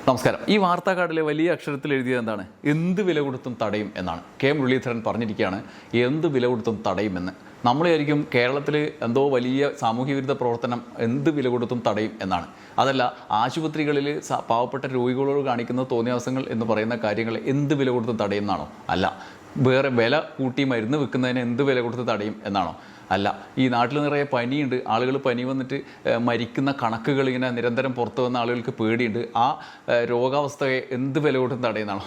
നമസ്കാരം. ഈ വാർത്താ കാർഡിലെ വലിയ അക്ഷരത്തിൽ എഴുതിയത് എന്താണ്? എന്ത് വില കൊടുത്തും തടയും എന്നാണ്. കെ മുരളീധരൻ പറഞ്ഞിരിക്കുകയാണ് എന്ത് വില കൊടുത്തും തടയുമെന്ന്. നമ്മളായിരിക്കും കേരളത്തിൽ എന്തോ വലിയ സാമൂഹ്യ വിരുദ്ധ പ്രവർത്തനം എന്ത് വില കൊടുത്തും തടയും എന്നാണ്. അതല്ല, ആശുപത്രികളിൽ പാവപ്പെട്ട രോഗികളോട് കാണിക്കുന്ന തോന്നിയാസങ്ങൾ എന്ന് പറയുന്ന കാര്യങ്ങൾ എന്ത് വില കൊടുത്തും തടയുമെന്നാണോ? അല്ല. വേറെ വില കൂട്ടി മരുന്ന് വെക്കുന്നതിന് എന്ത് വില കൊടുത്ത് തടയും എന്നാണോ? അല്ല. ഈ നാട്ടിൽ നിറയെ പനിയുണ്ട്, ആളുകൾ പനി വന്നിട്ട് മരിക്കുന്ന കണക്കുകൾ ഇങ്ങനെ നിരന്തരം പുറത്തു വന്ന ആളുകൾക്ക് പേടിയുണ്ട്, ആ രോഗാവസ്ഥയെ എന്ത് വില കൊടുത്ത് തടയുന്നതാണോ?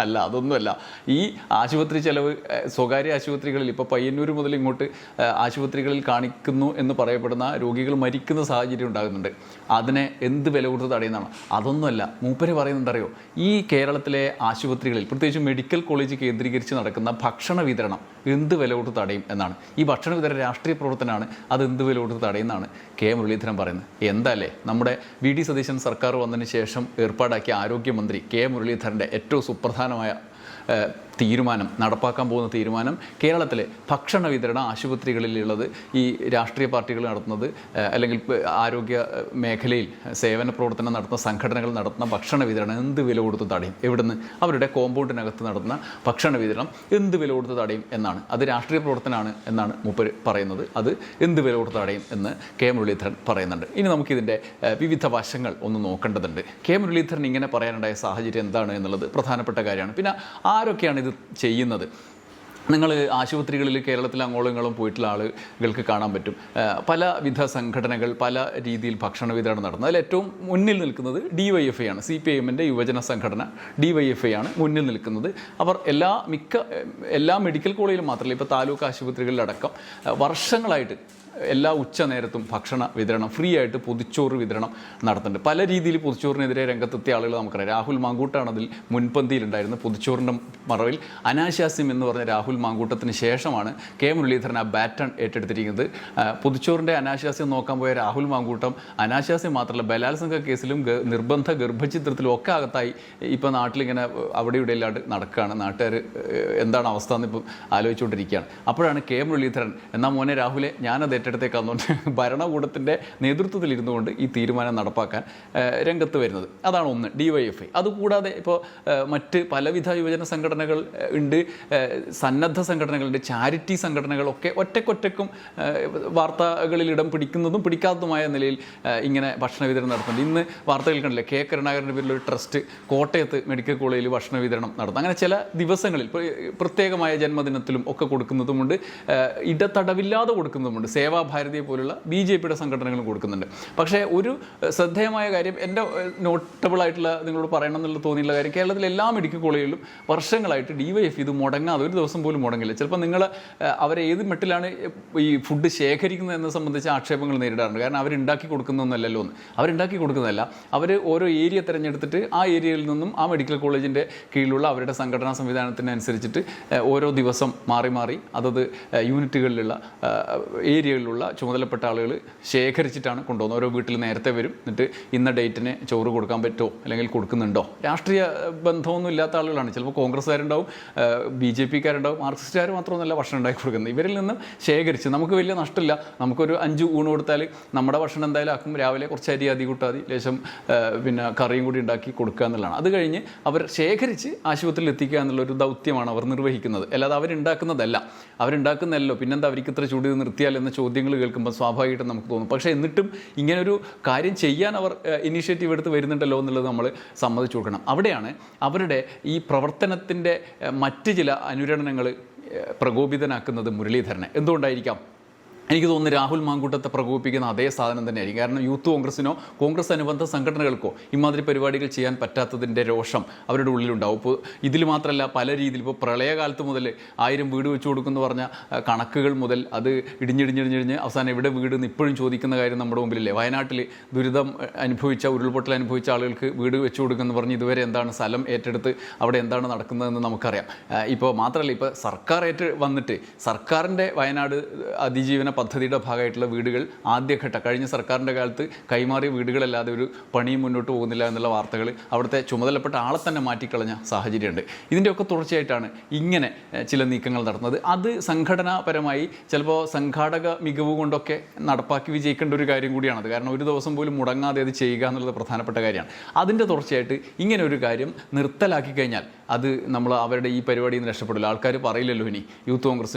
അല്ല, അതൊന്നുമല്ല. ഈ ആശുപത്രി ചെലവ് സ്വകാര്യ ആശുപത്രികളിൽ ഇപ്പോൾ പയ്യന്നൂർ മുതൽ ഇങ്ങോട്ട് ആശുപത്രികളിൽ കാണിക്കുന്നു എന്ന് പറയപ്പെടുന്ന രോഗികൾ മരിക്കുന്ന സാഹചര്യം ഉണ്ടാകുന്നുണ്ട്. അതിനെ എന്ത് വില കൊടുത്ത് തടയുന്നതാണോ? അതൊന്നുമല്ല. മൂപ്പര് പറയുന്നുണ്ടറിയോ, ഈ കേരളത്തിലെ ആശുപത്രികളിൽ പ്രത്യേകിച്ച് മെഡിക്കൽ കോളേജ് കേന്ദ്രീകരിച്ച് നടക്കുന്ന ഭക്ഷണ വിതരണം എന്ത് വില കൊടുത്ത് തടയും എന്നാണ്. ഈ ഭക്ഷണ വിതരണ രാഷ്ട്രീയ പ്രവർത്തനമാണ്, അത് എന്ത് വില കൊടുത്ത് തടയുന്നതാണ് കെ മുരളീധരൻ പറയുന്നത്. എന്താല്ലേ, നമ്മുടെ വി ഡി സതീശൻ സർക്കാർ വന്നതിന് ശേഷം ഏർപ്പാടാക്കിയ ആരോഗ്യമന്ത്രി കെ മുരളീധരൻ്റെ ഏറ്റവും സുപ്രധാനമായ തീരുമാനം, നടപ്പാക്കാൻ പോകുന്ന തീരുമാനം, കേരളത്തിലെ ഭക്ഷണ വിതരണ ആശുപത്രികളിലുള്ളത് ഈ രാഷ്ട്രീയ പാർട്ടികൾ നടത്തുന്നത് അല്ലെങ്കിൽ ആരോഗ്യ മേഖലയിൽ സേവന പ്രവർത്തനം നടത്തുന്ന സംഘടനകൾ നടത്തുന്ന ഭക്ഷണ വിതരണം എന്ത് വില കൊടുത്ത് തടയും. എവിടുന്ന്? അവരുടെ കോമ്പൗണ്ടിനകത്ത് നടത്തുന്ന ഭക്ഷണ വിതരണം എന്ത് വില കൊടുത്ത് തടയും എന്നാണ്. അത് രാഷ്ട്രീയ പ്രവർത്തനമാണ് എന്നാണ് മൂപ്പര് പറയുന്നത്. അത് എന്ത് വില കൊടുത്ത് തടയും എന്ന് കെ മുരളീധരൻ പറയുന്നുണ്ട്. ഇനി നമുക്കിതിൻ്റെ വിവിധ വശങ്ങൾ ഒന്ന് നോക്കേണ്ടതുണ്ട്. കെ മുരളീധരൻ ഇങ്ങനെ പറയാനുണ്ടായ സാഹചര്യം എന്താണ് എന്നുള്ളത് പ്രധാനപ്പെട്ട കാര്യമാണ്. പിന്നെ ആരൊക്കെയാണ് ഇത് ചെയ്യുന്നത്? നിങ്ങൾ ആശുപത്രികളിൽ കേരളത്തിൽ അങ്ങോളങ്ങളും പോയിട്ടുള്ള ആളുകൾക്ക് കാണാൻ പറ്റും. പലവിധ സംഘടനകൾ പല രീതിയിൽ ഭക്ഷണ വിതരണം നടത്തുന്നത്. അതിൽ ഏറ്റവും മുന്നിൽ നിൽക്കുന്നത് DYFI ആണ്. CPIMൻ്റെ യുവജന സംഘടന DYFI ആണ് മുന്നിൽ നിൽക്കുന്നത്. അവർ എല്ലാ മെഡിക്കൽ കോളേജിലും മാത്രമല്ല, ഇപ്പോൾ താലൂക്ക് ആശുപത്രികളിലടക്കം വർഷങ്ങളായിട്ട് എല്ലാ ഉച്ച നേരത്തും ഭക്ഷണ വിതരണം, ഫ്രീ ആയിട്ട് പൊതിച്ചോറ് വിതരണം നടത്തുന്നുണ്ട്. പല രീതിയിൽ പൊതിച്ചോറിനെതിരെ രംഗത്തെത്തിയ ആളുകൾ നമുക്കറിയാം. രാഹുൽ മാങ്കൂട്ടാണ് അതിൽ മുൻപന്തിയിലുണ്ടായിരുന്നത്. പൊതിച്ചോറിൻ്റെ മറവിൽ അനാശാസ്യം എന്ന് പറഞ്ഞ രാഹുൽ മാങ്കൂട്ടത്തിന് ശേഷമാണ് കെ മുരളീധരൻ ആ ബാറ്റൺ ഏറ്റെടുത്തിരിക്കുന്നത്. പൊതിച്ചോറിൻ്റെ അനാശാസ്യം നോക്കാൻ പോയ രാഹുൽ മാങ്കൂട്ടം അനാശാസ്യം മാത്രമല്ല, ബലാത്സംഗ കേസിലും നിർബന്ധ ഗർഭചിത്രത്തിലും ഒക്കെ അകത്തായി ഇപ്പോൾ നാട്ടിലിങ്ങനെ അവിടെ ഇവിടെ ഇല്ലാണ്ട് നടക്കുകയാണ്. നാട്ടുകാർ എന്താണ് അവസ്ഥ എന്ന് ഇപ്പം ആലോചിച്ചുകൊണ്ടിരിക്കുകയാണ്. അപ്പോഴാണ് കെ മുരളീധരൻ എന്നാൽ മോനെ രാഹുലെ ഞാനത് ഏറ്റെടുത്തേക്കാന്നുകൊണ്ട് ഭരണകൂടത്തിൻ്റെ നേതൃത്വത്തിൽ ഇരുന്നുകൊണ്ട് ഈ തീരുമാനം നടപ്പാക്കാൻ രംഗത്ത് വരുന്നത്. അതാണ് ഒന്ന്, DYFI. അതുകൂടാതെ ഇപ്പോൾ മറ്റ് പലവിധ യുവജന സംഘടനകൾ ഉണ്ട്, സന്നദ്ധ സംഘടനകളുണ്ട്, ചാരിറ്റി സംഘടനകളൊക്കെ ഒറ്റക്കൊറ്റക്കും വാർത്തകളിൽ ഇടം പിടിക്കുന്നതും പിടിക്കാത്തതുമായ നിലയിൽ ഇങ്ങനെ ഭക്ഷണ വിതരണം നടത്തുന്നുണ്ട്. ഇന്ന് വാർത്തകൾ കണ്ടില്ലേ, കെ കരുണാകരൻ്റെ പേരിലൊരു ട്രസ്റ്റ് കോട്ടയത്ത് മെഡിക്കൽ കോളേജിൽ ഭക്ഷണ വിതരണം നടത്തും. അങ്ങനെ ചില ദിവസങ്ങളിൽ പ്രത്യേകമായ ജന്മദിനത്തിലും ഒക്കെ കൊടുക്കുന്നതുമുണ്ട്, ഇടതടവില്ലാതെ കൊടുക്കുന്നതുമുണ്ട്. സേവാഭാരതിയെ പോലുള്ള BJPയുടെ സംഘടനകളും കൊടുക്കുന്നുണ്ട്. പക്ഷേ ഒരു ശ്രദ്ധേയമായ കാര്യം, എൻ്റെ നോട്ടബിളായിട്ടുള്ള നിങ്ങളോട് പറയണം എന്നുള്ള തോന്നിയുള്ള കാര്യം, കേരളത്തിലെ എല്ലാ മെഡിക്കൽ കോളേജിലും വർഷങ്ങളായിട്ട് DYFI ഇത് മുടങ്ങാതെ ഒരു ദിവസം പോലും മുടങ്ങില്ല. ചിലപ്പോൾ നിങ്ങൾ അവരെ ഏത് മട്ടിലാണ് ഈ ഫുഡ് ശേഖരിക്കുന്നത് എന്നെ സംബന്ധിച്ച് ആക്ഷേപങ്ങൾ നേരിടാറുണ്ട്. കാരണം അവരുണ്ടാക്കി കൊടുക്കുന്നൊന്നല്ലല്ലോ എന്ന്. അവരുണ്ടാക്കി കൊടുക്കുന്നതല്ല, അവർ ഓരോ ഏരിയ തിരഞ്ഞെടുത്തിട്ട് ആ ഏരിയയിൽ നിന്നും ആ മെഡിക്കൽ കോളേജിൻ്റെ കീഴിലുള്ള അവരുടെ സംഘടനാ സംവിധാനത്തിനനുസരിച്ചിട്ട് ഓരോ ദിവസം മാറി മാറി അതത് യൂണിറ്റുകളിലുള്ള ഏരിയകളിലുള്ള ചുമതലപ്പെട്ട ആളുകൾ ശേഖരിച്ചിട്ടാണ് കൊണ്ടുപോകുന്നത്. ഓരോ വീട്ടിൽ നേരത്തെ വരും, എന്നിട്ട് ഇന്ന ഡേറ്റിന് ചോറ് കൊടുക്കാൻ പറ്റുമോ അല്ലെങ്കിൽ കൊടുക്കുന്നുണ്ടോ. രാഷ്ട്രീയ ബന്ധമൊന്നും ഇല്ലാത്ത ആളുകളാണ്. ചിലപ്പോൾ കോൺഗ്രസ്സുകാരുണ്ടാവും, BJPക്കാരുണ്ടാവും, മാർക്സിസ്റ്റുകാർ മാത്രമൊന്നുമല്ല ഭക്ഷണം ഉണ്ടാക്കി കൊടുക്കുന്നത്. ഇവരിൽ നിന്നും ശേഖരിച്ച് നമുക്ക് വലിയ നഷ്ടമില്ല. നമുക്കൊരു 5 ഊണ് കൊടുത്താൽ നമ്മുടെ ഭക്ഷണം എന്തായാലും ആക്കും. രാവിലെ കുറച്ച് അരി അതി കൂട്ടാതി ലേശം പിന്നെ കറിയും കൂടി ഉണ്ടാക്കി കൊടുക്കുക എന്നുള്ളതാണ്. അത് കഴിഞ്ഞ് അവർ ശേഖരിച്ച് ആശുപത്രിയിൽ എത്തിക്കുക എന്നുള്ളൊരു ദൗത്യമാണ് അവർ നിർവഹിക്കുന്നത്. അല്ലാതെ അവരുണ്ടാക്കുന്നതല്ല. അവരുണ്ടാക്കുന്നതല്ലോ പിന്നെന്താ അവർക്ക് ഇത്ര ചൂട് നിർത്തിയാൽ എന്ന ചോദ്യങ്ങൾ കേൾക്കുമ്പോൾ സ്വാഭാവികമായിട്ടും നമുക്ക് തോന്നും. പക്ഷേ എന്നിട്ടും ഇങ്ങനൊരു കാര്യം ചെയ്യാൻ അവർ ഇനീഷ്യേറ്റീവ് എടുത്ത് വരുന്നുണ്ടല്ലോ എന്നുള്ളത് നമ്മൾ സമ്മതിച്ചു കൊടുക്കണം. അവിടെയാണ് അവരുടെ ഈ പ്രവർത്തനത്തിൻ്റെ മറ്റ് ചില അനുരണനങ്ങൾ പ്രകോപിതനാക്കുന്നത് മുരളീധരനെ. എന്തുകൊണ്ടായിരിക്കാം? എനിക്ക് തോന്നുന്നു രാഹുൽ മാങ്കൂട്ടത്തെ പ്രകോപിപ്പിക്കുന്ന അതേ സാധനം തന്നെയായിരിക്കും. കാരണം യൂത്ത് കോൺഗ്രസിനോ കോൺഗ്രസ് അനുബന്ധ സംഘടനകൾക്കോ ഇമാതിരി പരിപാടികൾ ചെയ്യാൻ പറ്റാത്തതിൻ്റെ രോഷം അവരുടെ ഉള്ളിലുണ്ടാവും. ഇപ്പോൾ ഇതിൽ മാത്രമല്ല, പല രീതിയിൽ ഇപ്പോൾ പ്രളയകാലത്ത് മുതൽ 1000 വീട് വെച്ച് കൊടുക്കുമെന്ന് പറഞ്ഞ കണക്കുകൾ മുതൽ അത് ഇടിഞ്ഞിടിഞ്ഞിടിഞ്ഞിടിഞ്ഞ് അവസാനം എവിടെ വീട് എന്ന് ഇപ്പോഴും ചോദിക്കുന്ന കാര്യം നമ്മുടെ മുമ്പിലില്ലേ. വയനാട്ടിൽ ദുരിതം അനുഭവിച്ച, ഉരുൾപൊട്ടൽ അനുഭവിച്ച ആളുകൾക്ക് വീട് വെച്ച് കൊടുക്കുമെന്ന് പറഞ്ഞ് ഇതുവരെ എന്താണ് സ്ഥലം ഏറ്റെടുത്ത് അവിടെ എന്താണ് നടക്കുന്നതെന്ന് നമുക്കറിയാം. ഇപ്പോൾ മാത്രമല്ല, ഇപ്പോൾ സർക്കാർ വന്നിട്ട് സർക്കാരിൻ്റെ വയനാട് അതിജീവന പദ്ധതിയുടെ ഭാഗമായിട്ടുള്ള വീടുകൾ ആദ്യഘട്ട കഴിഞ്ഞ സർക്കാരിൻ്റെ കാലത്ത് കൈമാറിയ വീടുകളല്ലാതെ ഒരു പണിയും മുന്നോട്ട് പോകുന്നില്ല എന്നുള്ള വാർത്തകൾ അവിടുത്തെ ചുമതലപ്പെട്ട ആളെ തന്നെ മാറ്റിക്കളഞ്ഞ സാഹചര്യമുണ്ട്. ഇതിൻ്റെയൊക്കെ തുടർച്ചയായിട്ടാണ് ഇങ്ങനെ ചില നീക്കങ്ങൾ നടത്തുന്നത്. അത് സംഘടനാപരമായി ചിലപ്പോൾ സംഘാടക മികവ് കൊണ്ടൊക്കെ നടപ്പാക്കി വിജയിക്കേണ്ട ഒരു കാര്യം കൂടിയാണത്. കാരണം ഒരു ദിവസം പോലും മുടങ്ങാതെ അത് ചെയ്യുക എന്നുള്ളത് പ്രധാനപ്പെട്ട കാര്യമാണ്. അതിൻ്റെ തുടർച്ചയായിട്ട് ഇങ്ങനെ ഒരു കാര്യം നിർത്തലാക്കി കഴിഞ്ഞാൽ അത് നമ്മൾ അവരുടെ ഈ പരിപാടിയിൽ നിന്ന് രക്ഷപ്പെടില്ല. ആൾക്കാർ പറയില്ലല്ലോ ഇനി യൂത്ത്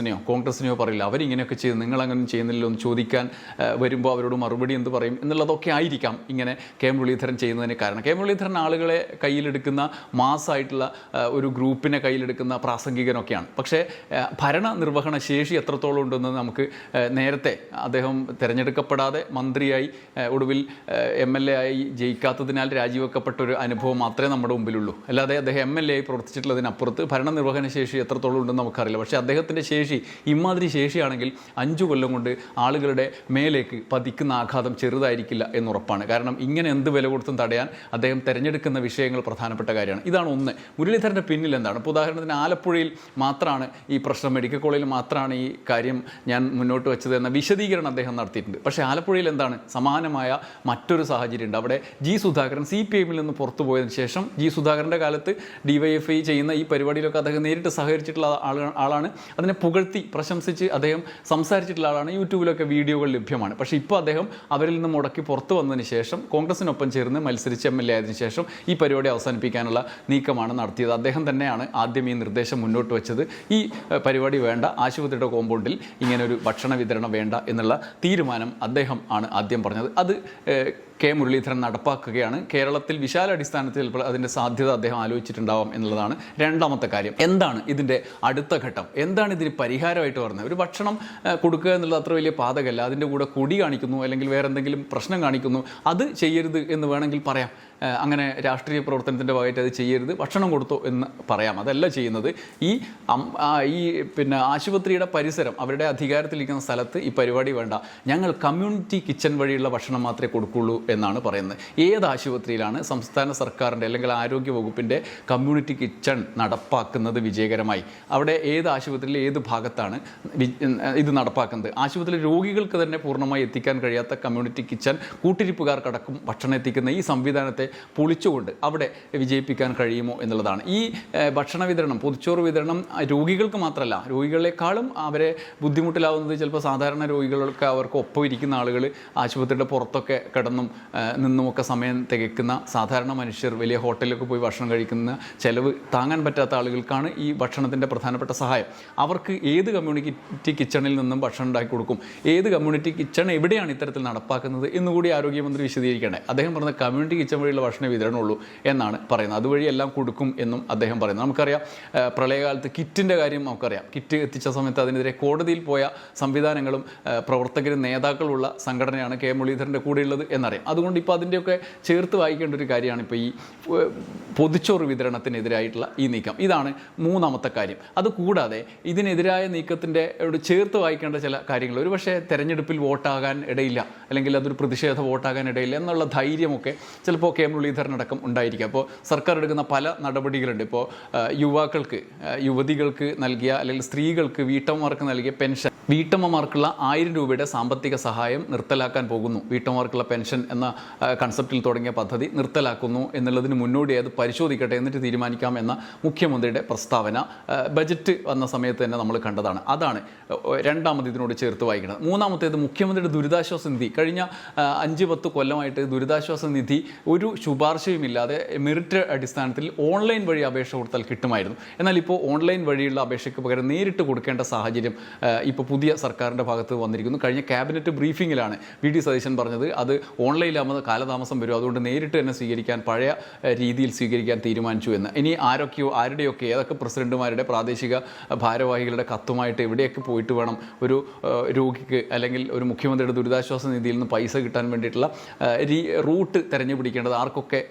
കോൺഗ്രസിനെയോ പറയില്ല അവരിങ്ങനെയൊക്കെ ചെയ്ത് നിങ്ങളങ്ങനെ ചെയ്യുന്നില്ലല്ലോ എന്ന് ചോദിക്കാൻ വരുമ്പോൾ അവരോട് മറുപടി എന്ത് പറയും എന്നുള്ളതൊക്കെ ആയിരിക്കാം ഇങ്ങനെ കെ മുരളീധരൻ ചെയ്യുന്നതിന് കാരണം. കെ മുരളീധരൻ ആളുകളെ കയ്യിലെടുക്കുന്ന മാസമായിട്ടുള്ള ഒരു ഗ്രൂപ്പിനെ കയ്യിലെടുക്കുന്ന പ്രാസംഗികനൊക്കെയാണ്. പക്ഷേ ഭരണനിർവഹണ ശേഷി എത്രത്തോളം ഉണ്ടെന്ന് നമുക്ക് നേരത്തെ അദ്ദേഹം തിരഞ്ഞെടുക്കപ്പെടാതെ മന്ത്രിയായി ഒടുവിൽ MLA ആയി ജയിക്കാത്തതിനാൽ രാജിവെക്കപ്പെട്ട ഒരു അനുഭവം മാത്രമേ നമ്മുടെ മുമ്പിലുള്ളൂ. അല്ലാതെ അദ്ദേഹം MLA ആയി പ്രവർത്തിച്ചിട്ടുള്ളതിനപ്പുറത്ത് ഭരണനിർവഹണ ശേഷി എത്രത്തോളം ഉണ്ടെന്ന് നമുക്കറിയില്ല. പക്ഷേ അദ്ദേഹത്തിൻ്റെ ശേഷി ഇമാതിരി ശേഷിയാണെങ്കിൽ 5 കൊല്ലം കൊണ്ട് ആളുകളുടെ മേലേക്ക് പതിക്കുന്ന ആഘാതം ചെറുതായിരിക്കില്ല എന്നുറപ്പാണ്. കാരണം ഇങ്ങനെ എന്ത് വില കൊടുത്തും തടയാൻ അദ്ദേഹം തിരഞ്ഞെടുക്കുന്ന വിഷയങ്ങൾ പ്രധാനപ്പെട്ട കാര്യമാണ്. ഇതാണ് ഒന്ന്. മുരളീധരൻ്റെ പിന്നിൽ എന്താണ്? ഇപ്പോൾ ഉദാഹരണത്തിന് ആലപ്പുഴയിൽ മാത്രമാണ് ഈ പ്രശ്നം, മെഡിക്കൽ കോളേജിൽ മാത്രമാണ് ഈ കാര്യം ഞാൻ മുന്നോട്ട് വെച്ചത് എന്ന വിശദീകരണം അദ്ദേഹം നടത്തിയിട്ടുണ്ട്. പക്ഷേ ആലപ്പുഴയിൽ എന്താണ് സമാനമായ മറ്റൊരു സാഹചര്യമുണ്ട്. അവിടെ സുധാകരൻ CPIഎമ്മിൽ നിന്ന് പുറത്തു പോയതിനു ശേഷം സുധാകരൻ്റെ കാലത്ത് DYFI ചെയ്യുന്ന ഈ പരിപാടിയിലൊക്കെ അദ്ദേഹം നേരിട്ട് സഹകരിച്ചിട്ടുള്ള ആളാണ്. അതിനെ പുകഴ്ത്തി പ്രശംസിച്ച് അദ്ദേഹം സംസാരിച്ചിട്ടുള്ള ആളാണ്. യൂട്യൂബിലൊക്കെ വീഡിയോകൾ ലഭ്യമാണ്. പക്ഷേ ഇപ്പോൾ അദ്ദേഹം അവരിൽ നിന്ന് മുടക്കി പുറത്തു വന്നതിന് ശേഷം കോൺഗ്രസിനൊപ്പം ചേർന്ന് മത്സരിച്ച് MLA ആയതിനു ശേഷം ഈ പരിപാടി അവസാനിപ്പിക്കാനുള്ള നീക്കമാണ് നടത്തിയത്. അദ്ദേഹം തന്നെയാണ് ആദ്യം ഈ നിർദ്ദേശം മുന്നോട്ട് വെച്ചത്. ഈ പരിപാടി വേണ്ട, ആശുപത്രിയുടെ കോമ്പൗണ്ടിൽ ഇങ്ങനൊരു ഭക്ഷണ വിതരണം വേണ്ട എന്നുള്ള തീരുമാനം അദ്ദേഹം ആണ് ആദ്യം പറഞ്ഞത്. അത് കെ മുരളീധരൻ നടപ്പാക്കുകയാണ്. കേരളത്തിൽ വിശാലാടിസ്ഥാനത്തിൽ ചിലപ്പോൾ അതിൻ്റെ സാധ്യത അദ്ദേഹം ആലോചിച്ചിട്ടുണ്ടാവാം എന്നുള്ളതാണ് രണ്ടാമത്തെ കാര്യം. എന്താണ് ഇതിൻ്റെ അടുത്ത ഘട്ടം? എന്താണ് ഇതിന് പരിഹാരമായിട്ട് പറഞ്ഞത്? ഒരു ഭക്ഷണം കൊടുക്കുക എന്നുള്ളത് അത്ര വലിയ പാതകമല്ല. അതിൻ്റെ കൂടെ കൊടി കാണിക്കുന്നു അല്ലെങ്കിൽ വേറെ എന്തെങ്കിലും പ്രശ്നം കാണിക്കുന്നു, അത് ചെയ്യരുത് എന്ന് വേണമെങ്കിൽ പറയാം. അങ്ങനെ രാഷ്ട്രീയ പ്രവർത്തനത്തിൻ്റെ ഭാഗമായിട്ട് അത് ചെയ്യരുത്, ഭക്ഷണം കൊടുത്തോ എന്ന് പറയാം. അതല്ല ചെയ്യുന്നത്. ഈ ആശുപത്രിയുടെ പരിസരം അവരുടെ അധികാരത്തിലിരിക്കുന്ന സ്ഥലത്ത് ഈ പരിപാടി വേണ്ട, ഞങ്ങൾ കമ്മ്യൂണിറ്റി കിച്ചൺ വഴിയുള്ള ഭക്ഷണം മാത്രമേ കൊടുക്കുള്ളൂ എന്നാണ് പറയുന്നത്. ഏത് ആശുപത്രിയിലാണ് സംസ്ഥാന സർക്കാരിൻ്റെ അല്ലെങ്കിൽ ആരോഗ്യ വകുപ്പിൻ്റെ കമ്മ്യൂണിറ്റി കിച്ചൺ നടപ്പാക്കുന്നത് വിജയകരമായി? അവിടെ ഏത് ആശുപത്രിയിൽ ഏത് ഭാഗത്താണ് ഇത് നടപ്പാക്കുന്നത്? ആശുപത്രിയിൽ രോഗികൾക്ക് തന്നെ പൂർണ്ണമായി എത്തിക്കാൻ കഴിയാത്ത കമ്മ്യൂണിറ്റി കിച്ചൺ കൂട്ടിരിപ്പുകാർക്കടക്കം ഭക്ഷണം എത്തിക്കുന്ന ഈ സംവിധാനത്തെ പൊളിച്ചുകൊണ്ട് അവിടെ വിജയിപ്പിക്കാൻ കഴിയുമോ എന്നുള്ളതാണ്. ഈ ഭക്ഷണ വിതരണം, പൊതിച്ചോറ് വിതരണം രോഗികൾക്ക് മാത്രമല്ല, രോഗികളെക്കാളും അവരെ ബുദ്ധിമുട്ടിലാവുന്നത് ചിലപ്പോൾ സാധാരണ രോഗികൾക്ക് അവർക്ക് ഒപ്പം ഇരിക്കുന്ന ആളുകൾ ആശുപത്രിയുടെ പുറത്തൊക്കെ കിടന്നും നിന്നുമൊക്കെ സമയം തികയ്ക്കുന്ന സാധാരണ മനുഷ്യർ വലിയ ഹോട്ടലിലൊക്കെ പോയി ഭക്ഷണം കഴിക്കുന്ന ചിലവ് താങ്ങാൻ പറ്റാത്ത ആളുകൾക്കാണ് ഈ ഭക്ഷണത്തിൻ്റെ പ്രധാനപ്പെട്ട സഹായം. അവർക്ക് ഏത് കമ്മ്യൂണിറ്റി കിച്ചണിൽ നിന്നും ഭക്ഷണം ഉണ്ടാക്കി കൊടുക്കും? ഏത് കമ്മ്യൂണിറ്റി കിച്ചൺ എവിടെയാണ് ഇത്തരത്തിൽ നടപ്പാക്കുന്നത് എന്നുകൂടി ആരോഗ്യമന്ത്രി വിശദീകരിക്കണ്ടേ? അദ്ദേഹം പറഞ്ഞ കമ്മ്യൂണിറ്റി കിച്ചൺ വഴിയുള്ള ഭക്ഷണ വിതരണമുള്ളൂ എന്നാണ് പറയുന്നത്. അതുവഴി എല്ലാം കൊടുക്കും എന്നും അദ്ദേഹം പറയുന്നത്. നമുക്കറിയാം പ്രളയകാലത്ത് കിറ്റിൻ്റെ കാര്യം നമുക്കറിയാം. കിറ്റ് എത്തിച്ച സമയത്ത് അതിനെതിരെ കോടതിയിൽ പോയ സംവിധാനങ്ങളും പ്രവർത്തകരും നേതാക്കളുള്ള സംഘടനയാണ് കെ മുരളീധരൻ്റെ കൂടെയുള്ളത് എന്നറിയാം. അതുകൊണ്ട് ഇപ്പോൾ അതിൻ്റെയൊക്കെ ചേർത്ത് വായിക്കേണ്ട ഒരു കാര്യമാണ് ഇപ്പോൾ ഈ പൊതിച്ചോറ് വിതരണത്തിനെതിരായിട്ടുള്ള ഈ നീക്കം. ഇതാണ് മൂന്നാമത്തെ കാര്യം. അതുകൂടാതെ ഇതിനെതിരായ നീക്കത്തിൻ്റെ ചേർത്ത് വായിക്കേണ്ട ചില കാര്യങ്ങൾ, ഒരു പക്ഷേ തെരഞ്ഞെടുപ്പിൽ വോട്ടാകാൻ ഇടയില്ല, അല്ലെങ്കിൽ അതൊരു പ്രതിഷേധ വോട്ടാകാൻ ഇടയില്ല എന്നുള്ള ധൈര്യമൊക്കെ ചിലപ്പോൾ കെ മുരളീധരനടക്കം ഉണ്ടായിരിക്കുക. അപ്പോൾ സർക്കാർ എടുക്കുന്ന പല നടപടികളുണ്ട്. ഇപ്പോൾ യുവാക്കൾക്ക്, യുവതികൾക്ക് നൽകിയ അല്ലെങ്കിൽ സ്ത്രീകൾക്ക്, വീട്ടമ്മമാർക്ക് നൽകിയ പെൻഷൻ, വീട്ടമ്മമാർക്കുള്ള 1000 രൂപയുടെ സാമ്പത്തിക സഹായം നിർത്തലാക്കാൻ പോകുന്നു. വീട്ടമ്മമാർക്കുള്ള പെൻഷൻ എന്ന കൺസെപ്റ്റിൽ തുടങ്ങിയ പദ്ധതി നിർത്തലാക്കുന്നു എന്നുള്ളതിന് മുന്നോടിയായി അത് പരിശോധിക്കട്ടെ എന്നിട്ട് തീരുമാനിക്കാം എന്ന മുഖ്യമന്ത്രിയുടെ പ്രസ്താവന ബജറ്റ് വന്ന സമയത്ത് തന്നെ നമ്മൾ കണ്ടതാണ്. അതാണ് രണ്ടാമത് ഇതിനോട് ചേർത്ത് വായിക്കുന്നത്. മൂന്നാമത്തേത് മുഖ്യമന്ത്രിയുടെ ദുരിതാശ്വാസ നിധി. കഴിഞ്ഞ 5-10 കൊല്ലമായിട്ട് ദുരിതാശ്വാസ നിധി ഒരു ശുപാർശയുമില്ലാതെ മെറിറ്റ് അടിസ്ഥാനത്തിൽ ഓൺലൈൻ വഴി അപേക്ഷ കൊടുത്താൽ കിട്ടുമായിരുന്നു. എന്നാൽ ഇപ്പോൾ ഓൺലൈൻ വഴിയുള്ള അപേക്ഷയ്ക്ക് പകരം നേരിട്ട് കൊടുക്കേണ്ട സാഹചര്യം ഇപ്പോൾ പുതിയ സർക്കാരിൻ്റെ ഭാഗത്ത് വന്നിരിക്കുന്നു. കഴിഞ്ഞ ക്യാബിനറ്റ് ബ്രീഫിങ്ങിലാണ് VD സതീശൻ പറഞ്ഞത് അത് ഓൺലൈനിലാകുമ്പോൾ കാലതാമസം വരും, അതുകൊണ്ട് നേരിട്ട് തന്നെ സ്വീകരിക്കാൻ, പഴയ രീതിയിൽ സ്വീകരിക്കാൻ തീരുമാനിച്ചു എന്ന്. ഇനി ആരുടെയൊക്കെ ഏതൊക്കെ പ്രസിഡന്റുമാരുടെ, പ്രാദേശിക ഭാരവാഹികളുടെ കത്തുമായിട്ട് എവിടെയൊക്കെ പോയിട്ട് വേണം ഒരു രോഗിക്ക് അല്ലെങ്കിൽ ഒരു മുഖ്യമന്ത്രിയുടെ ദുരിതാശ്വാസ നിധിയിൽ നിന്ന് പൈസ കിട്ടാൻ വേണ്ടിയിട്ടുള്ള റൂട്ട് തിരഞ്ഞുപിടിക്കേണ്ടത്, ആർക്കൊക്കെ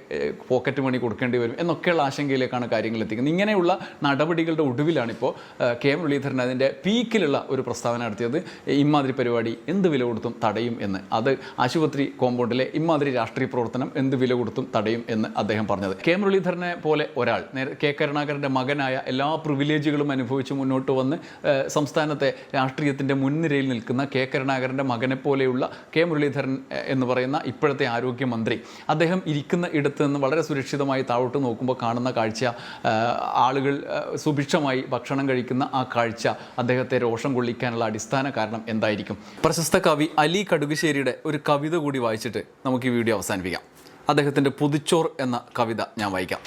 പോക്കറ്റ് മണി കൊടുക്കേണ്ടി വരും എന്നൊക്കെയുള്ള ആശങ്കയിലേക്കാണ് കാര്യങ്ങൾ എത്തിക്കുന്നത്. ഇങ്ങനെയുള്ള നടപടികളുടെ ഒടുവിലാണിപ്പോൾ കെ മുരളീധരൻ അതിൻ്റെ പീക്കിലുള്ള ഒരു പ്രസ്താവന നടത്തിയത്. ഇമാതിരി പരിപാടി എന്ത് വില കൊടുത്തും തടയും എന്ന്. അത് ആശുപത്രി കോമ്പൗണ്ടിലെ കേരളത്തിലെ ഇമാതിരി രാഷ്ട്രീയ പ്രവർത്തനം എന്ത് വില കൊടുത്തും തടയും എന്ന് അദ്ദേഹം പറഞ്ഞത്. കെ മുരളീധരനെ പോലെ ഒരാൾ കെ കരുണാകരൻ്റെ മകനായ എല്ലാ പ്രിവിലേജുകളും അനുഭവിച്ച് മുന്നോട്ട് വന്ന് സംസ്ഥാനത്തെ രാഷ്ട്രീയത്തിൻ്റെ മുൻനിരയിൽ നിൽക്കുന്ന കെ കരുണാകരൻ്റെ മകനെ പോലെയുള്ള കെ മുരളീധരൻ എന്ന് പറയുന്ന ഇപ്പോഴത്തെ ആരോഗ്യമന്ത്രി, അദ്ദേഹം ഇരിക്കുന്ന ഇടത്ത് നിന്ന് വളരെ സുരക്ഷിതമായി താഴോട്ട് നോക്കുമ്പോൾ കാണുന്ന കാഴ്ച, ആളുകൾ സുഭിക്ഷമായി ഭക്ഷണം കഴിക്കുന്ന ആ കാഴ്ച അദ്ദേഹത്തെ രോഷം കൊള്ളിക്കാനുള്ള അടിസ്ഥാന കാരണം എന്തായിരിക്കും? പ്രശസ്ത കവി അലി കടുകുശ്ശേരിയുടെ ഒരു കവിത കൂടി വായിച്ചിട്ട് നമുക്ക് ഈ വീഡിയോ അവസാനിപ്പിക്കാം. അദ്ദേഹത്തിൻ്റെ പുതുച്ചോർ എന്ന കവിത ഞാൻ വായിക്കാം.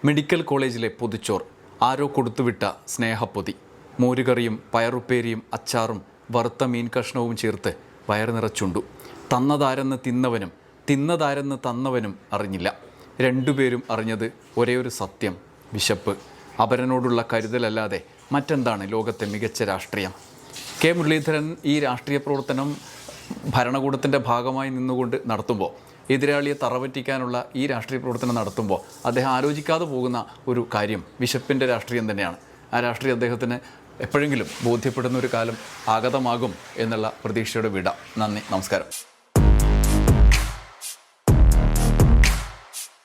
മെഡിക്കൽ കോളേജിലെ പുതുച്ചോർ, ആരോ കൊടുത്തുവിട്ട സ്നേഹപ്പൊതി, മോരുകറിയും പയറുപ്പേരിയും അച്ചാറും വറുത്ത മീൻ കഷ്ണവും ചേർത്ത് വയറ് നിറച്ചുണ്ടു. തന്നതാരെന്ന് തിന്നവനും തിന്നതാരെന്ന് തന്നവനും അറിഞ്ഞില്ല. രണ്ടുപേരും അറിഞ്ഞത് ഒരേ ഒരു സത്യം, വിശപ്പ്. അപരനോടുള്ള കരുതലല്ലാതെ മറ്റെന്താണ് ലോകത്തെ മികച്ച രാഷ്ട്രീയം? കെ മുരളീധരൻ ഈ രാഷ്ട്രീയ പ്രവർത്തനം ഭരണകൂടത്തിൻ്റെ ഭാഗമായി നിന്നുകൊണ്ട് നടത്തുമ്പോൾ, എതിരാളിയെ തറപറ്റിക്കാനുള്ള ഈ രാഷ്ട്രീയ പ്രവർത്തനം നടത്തുമ്പോൾ അദ്ദേഹം ആലോചിക്കാതെ പോകുന്ന ഒരു കാര്യം വിശപ്പിൻ്റെ രാഷ്ട്രീയം തന്നെയാണ്. ആ രാഷ്ട്രീയം അദ്ദേഹത്തിന് എപ്പോഴെങ്കിലും ബോധ്യപ്പെടുന്ന ഒരു കാലം ആഗതമാകും എന്നുള്ള പ്രതീക്ഷയുടെ വിട. നന്ദി, നമസ്കാരം.